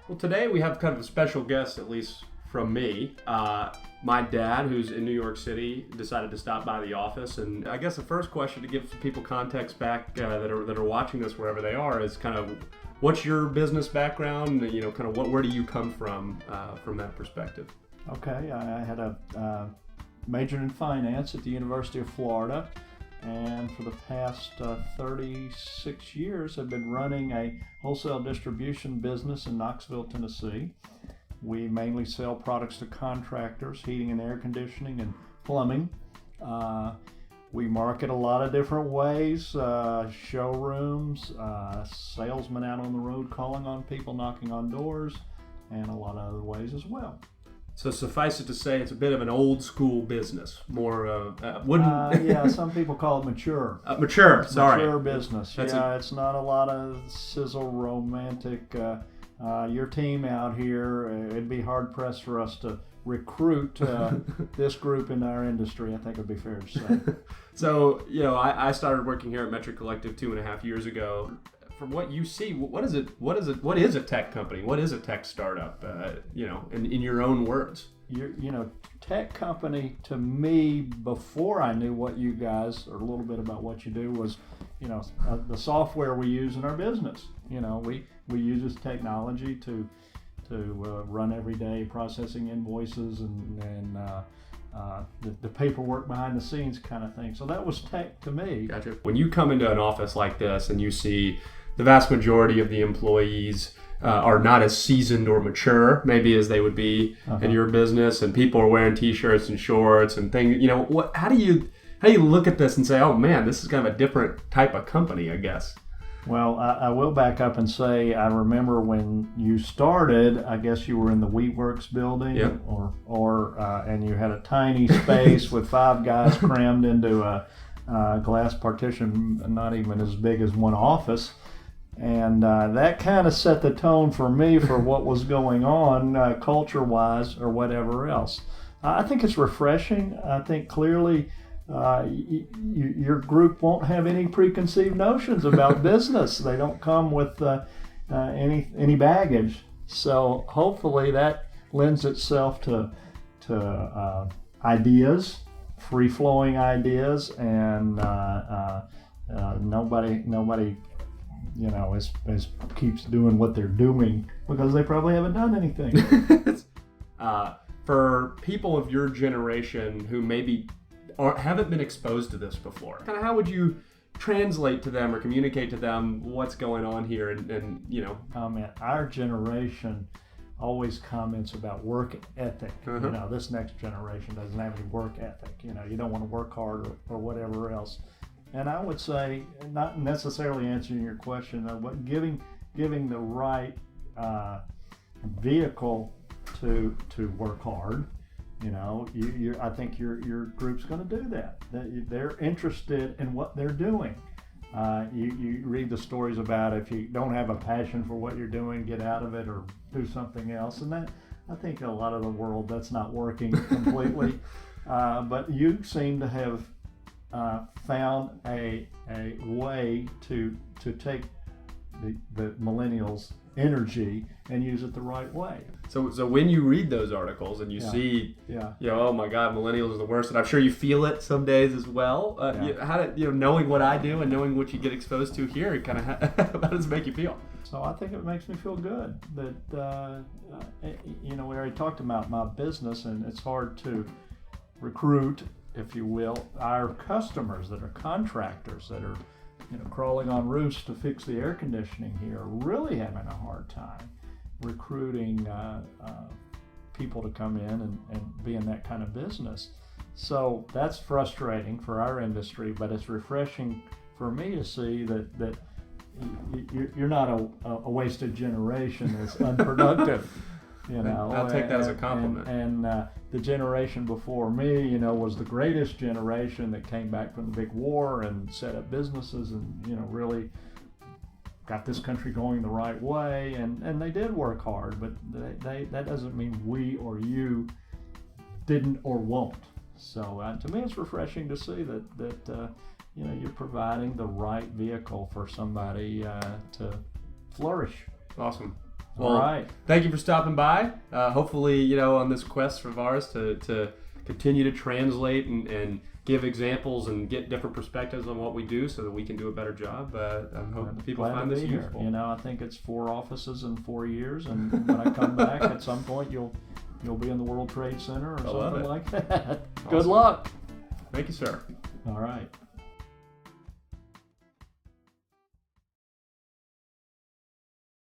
Well, today we have kind of a special guest, at least from me. My dad, who's in New York City, decided to stop by the office. And I guess the first question to give some people context back that are watching this wherever they are is kind of what's your business background? You know, kind of where do you come from that perspective? Okay, I had a majored in finance at the University of Florida. And for the past 36 years, I've been running a wholesale distribution business in Knoxville, Tennessee. We mainly sell products to contractors, heating and air conditioning and plumbing. We market a lot of different ways, showrooms, salesmen out on the road calling on people, knocking on doors, and a lot of other ways as well. So suffice it to say, it's a bit of an old school business, more wouldn't. Yeah, some people call it mature. Mature, sorry. Mature business. It's not a lot of sizzle, romantic. Your team out here, it'd be hard pressed for us to recruit this group in our industry. I think it'd be fair to say. So, you know, I started working here at Metric Collective 2.5 years ago. From what you see, what is a tech company? What is a tech startup? You know, in your own words. Tech company to me, before I knew what you guys, or a little bit about what you do, was, the software we use in our business. We use this technology to run everyday processing invoices and the paperwork behind the scenes kind of thing. So that was tech to me. Gotcha. When you come into an office like this and you see the vast majority of the employees are not as seasoned or mature, maybe as they would be in your business, and people are wearing T-shirts and shorts and things. How do you look at this and say, oh man, this is kind of a different type of company, I guess? Well, I will back up and say I remember when you started. I guess you were in the Wheatworks building, yep. and you had a tiny space with 5 guys crammed into a glass partition, not even as big as one office. And that kind of set the tone for me for what was going on culture-wise or whatever else. I think it's refreshing. I think clearly your group won't have any preconceived notions about business. They don't come with any baggage. So hopefully that lends itself to ideas, free-flowing ideas, and nobody keeps doing what they're doing because they probably haven't done anything. For people of your generation who maybe haven't been exposed to this before, kind of how would you translate to them or communicate to them what's going on here? Oh man, our generation always comments about work ethic. This next generation doesn't have any work ethic. You don't want to work hard or whatever else. And I would say, not necessarily answering your question though, but giving the right vehicle to work hard. I think your group's going to do that. They're interested in what they're doing. You read the stories about if you don't have a passion for what you're doing, get out of it or do something else. And that, I think a lot of the world, that's not working completely. But you seem to have found a way to take the millennials' energy and use it the right way. So when you read those articles and you see, oh my God, millennials are the worst, and I'm sure you feel it some days as well. Knowing what I do and knowing what you get exposed to here, kind of how does it make you feel? So I think it makes me feel good that we already talked about my business, and it's hard to recruit, if you will, our customers that are contractors that are crawling on roofs to fix the air conditioning here, are really having a hard time recruiting people to come in and be in that kind of business. So that's frustrating for our industry, but it's refreshing for me to see that you're not a wasted generation that's unproductive. I'll take that as a compliment. And the generation before me, was the greatest generation that came back from the big war and set up businesses and, really got this country going the right way. And they did work hard, but that doesn't mean we or you didn't or won't. So to me, it's refreshing to see that you're providing the right vehicle for somebody to flourish. Awesome. Well, all right. Thank you for stopping by. Hopefully, on this quest of ours to continue to translate and give examples and get different perspectives on what we do so that we can do a better job. I hope people find this useful. I think it's 4 offices in 4 years, and when I come back at some point, you'll be in the World Trade Center or something like that. Awesome. Good luck. Thank you, sir. All right.